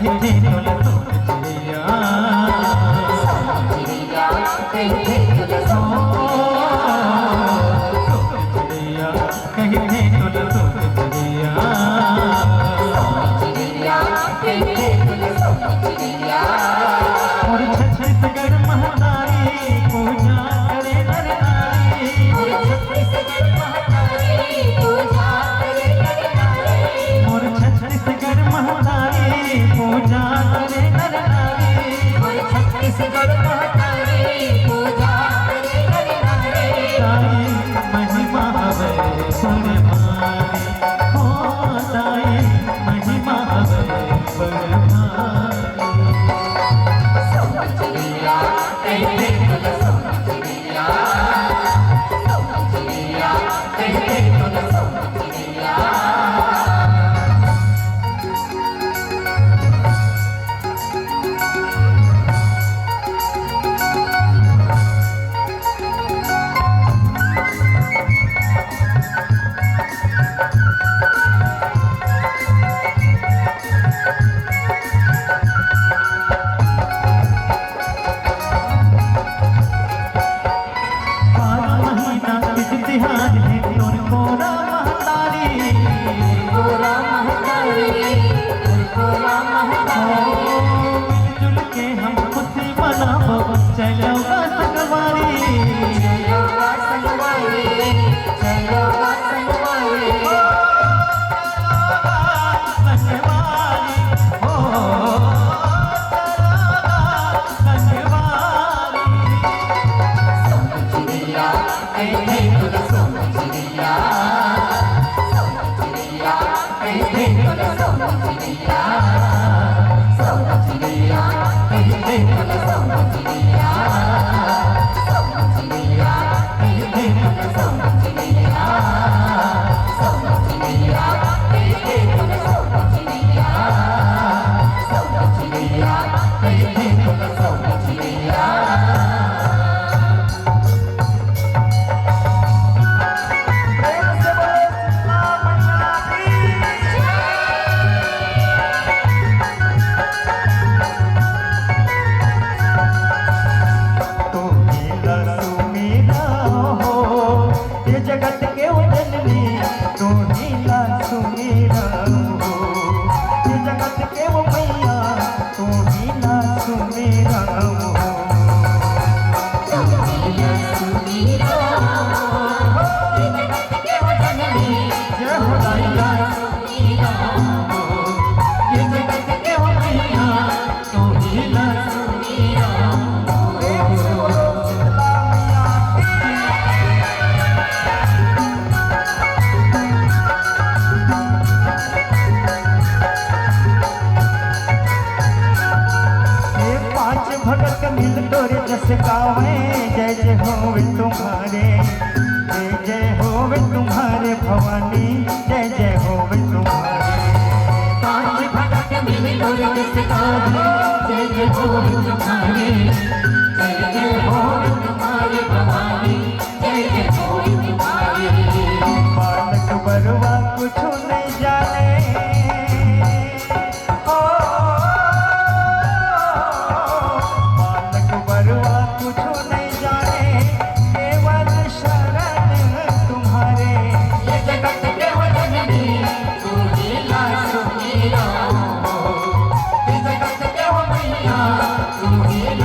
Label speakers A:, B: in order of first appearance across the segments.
A: कहते तुल सुख चिड़िया कहते तुल सुख चिड़िया कहते तुल सुख चिड़िया कहते तुल सुख चिड़िया और छत्तीसगढ़ महतारी पूजा करे नर नारी और छत्तीसगढ़ महतारी पूजा करे नर नारी और छत्तीसगढ़ महतारी पूजा करे नर नारी और छत्तीसगढ़ महतारी पूजा करे नर नारी ताई महिमा हवे सुरभारी हो ताई महिमा हवे सुरभारी सुख चिड़िया कहते तुल सुख चिड़िया कहते तुल सुख चिड़िया भगत मिल तोरे जस गावे जय जय होवे तुम्हारे जय जय होवे तुम्हारे भवानी जय जय होवे तुम्हारे पांच भगत मिल तोरे जस गावे जय जय होवे तुम्हारे जय जय होवे तुम्हारे भवानी जय जय होवे तुम्हारे बालक बरुआ कुछ नहीं जाने
B: Thank you.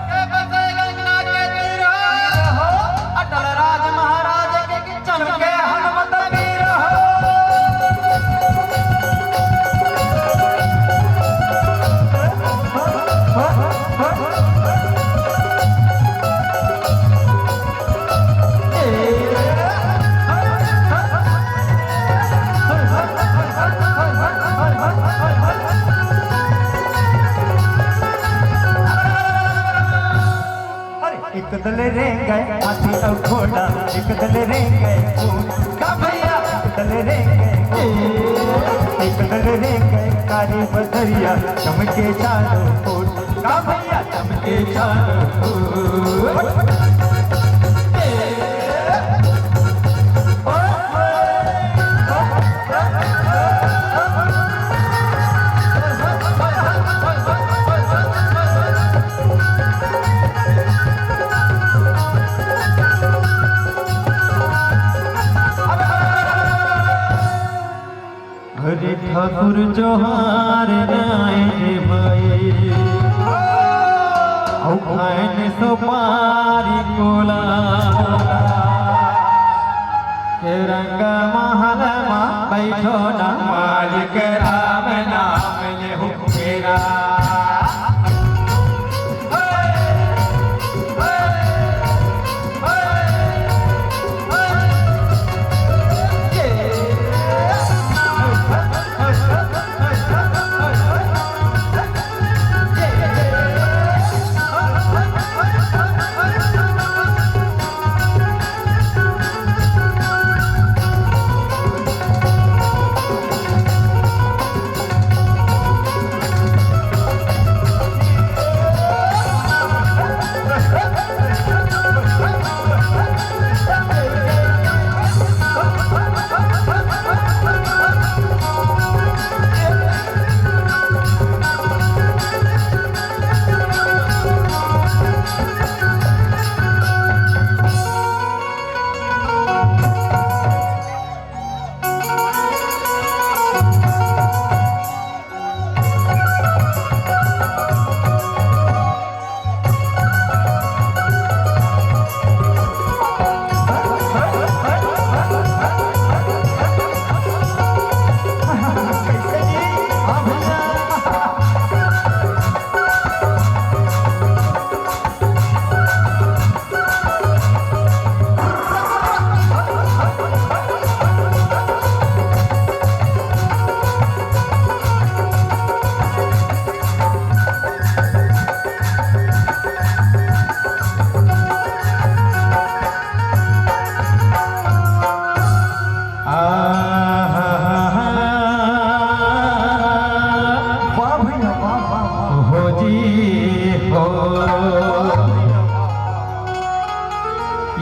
B: के बसे गंगा के तीर हो, अटल राज महाराज के किचन के हनुमत वीर
A: एक दल रे गए हाथी और घोड़ा, एक दल रे गए का भैया, एक दल रे गए, एक दल रे गए कारी बदरिया चमके चारों ओर का भैया, चमके चारों ओर।
B: हरे ठाकुर जोहार आए भाई, औखैन सुपारी कोला के रंग महल मा बैठो ना मालिक राम नाम लेहु मेरा।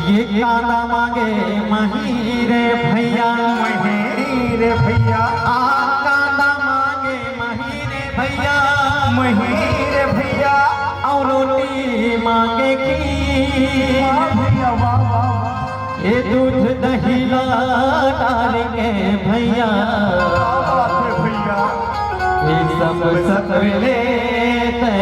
B: ये काला मांगे महीरे भैया,
A: महीरे भैया,
B: काला मांगे महीरे भैया,
A: महीरे भैया,
B: और रोटी मांगे की
A: भैया वाह वाह,
B: ये दूध दही डालेंगे भैया,
A: भैया
B: ये सब लेते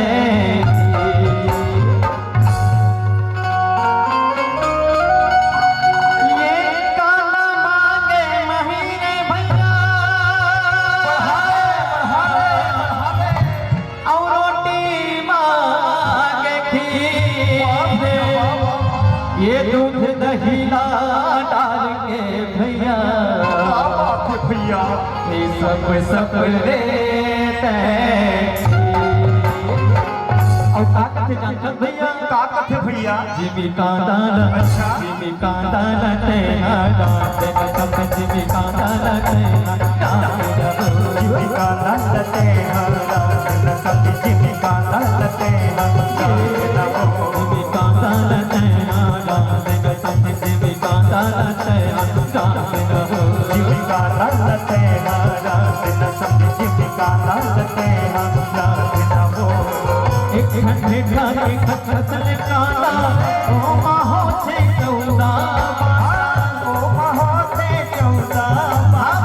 B: ये दूध दही डाल के भैया,
A: भैया
B: ये सब लेते और ताकत जानते भैया,
A: ताकत भैया,
B: जिमी का दाना,
A: अच्छा
B: जिमी का दाना तेना डांटे सब, जिमी का दाना तेना डांटे,
A: जिमी का दाना तेना डांटे सब, जिमी का दाना तेना डांटे,
B: जिमी का दाना तेना डांटे सब, जिमी का दाना तेना डांटे,
A: जिमी का दाना तेना डांटे सब, जिमी का दाना तेना डांटे वो।
B: एक घंटे का एक फसल काटा, ओ माहो से चौदा,
A: ओ माहो से चौदा,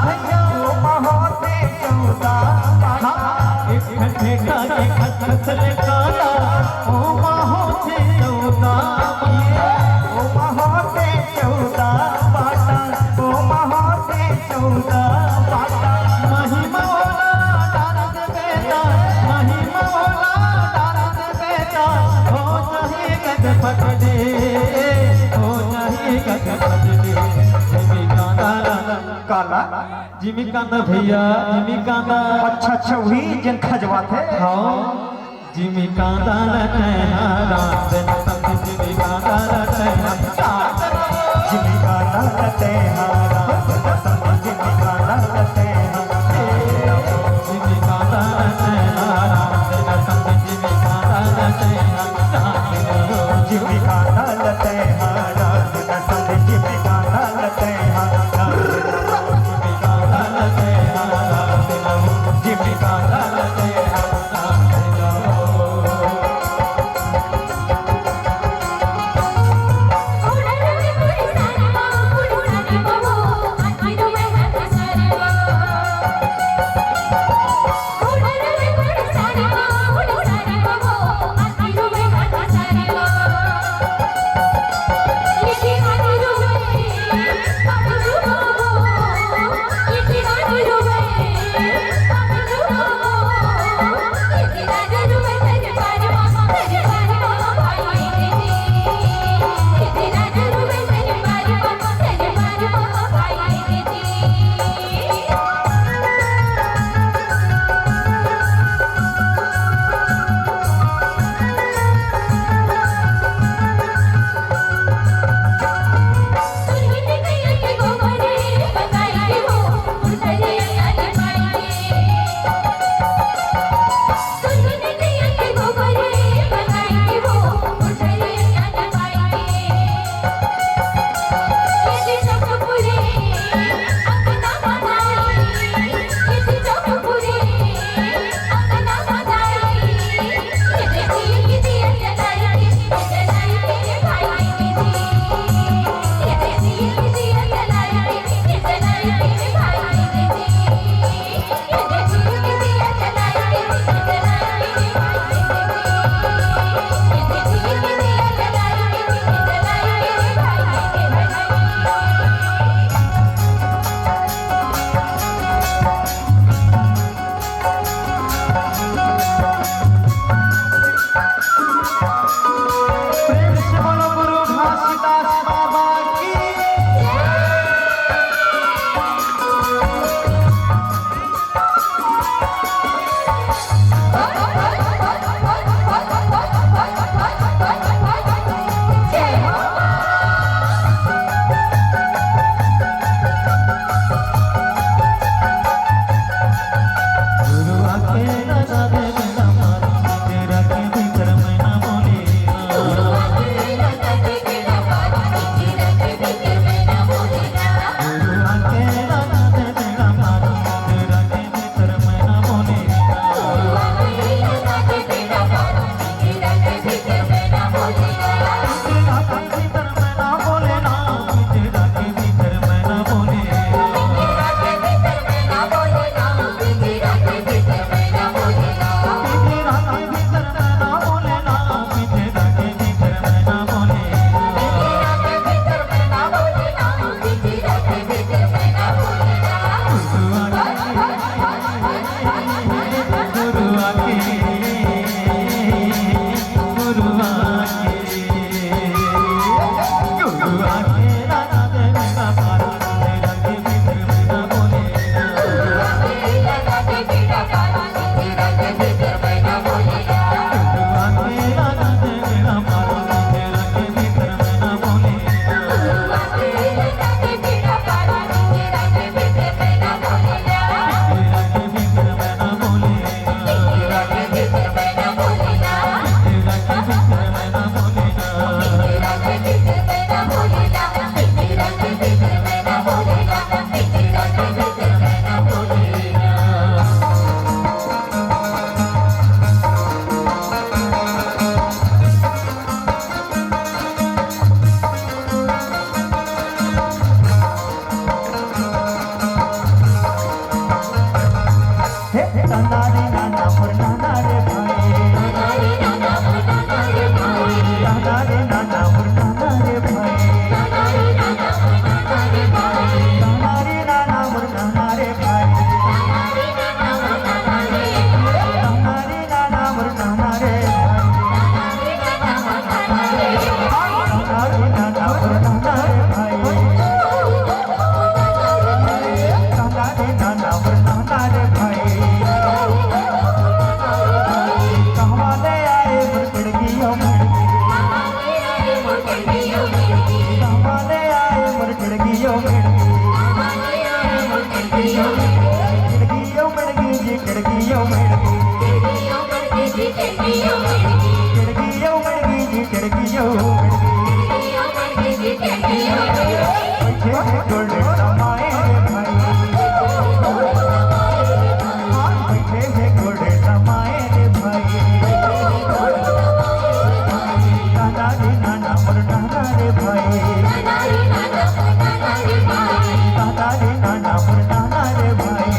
A: भैया ओ माहो से चौदा,
B: एक घंटे का एक फसल काटा, ओ माहो से पकड़े हो नहीं गज पकड़े जिमी कांदा
A: काला
B: जिमी कांदा भैया जिमी कांदा
A: अच्छा अच्छा वही जन खजवा थे
B: हाँ जिमी कांदा लटैना रात दिन तक जिमी कांदा लटैना
A: जिमी कांदा लते हारा जिमी कांदा लते
B: जिमी कांदा लटैना रात दिन तक जिमी कांदा लटैना
A: जिमी कांदा लते हारा जिमी कांदा लते हारा
B: जिमी कांदा लटैना रात दिन जिमी कांदा लटैना
A: की चढ़गियो बैठे है गोल्ड समाए रे भाई बैठे है गोल्ड समाए रे भाई नाना रे नाना मोर नाना रे भाई नाना रे नाना मोर नाना रे भाई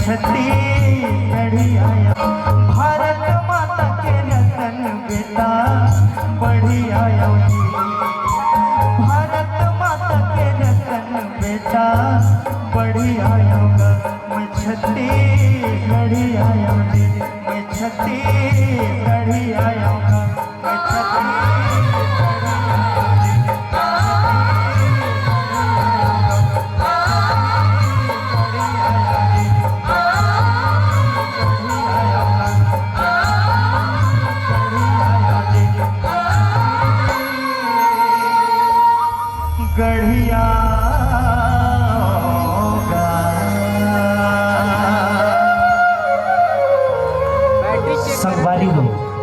B: छत्तीसगढ़ी आया भारत
A: चढ़ी आया मैं छतरी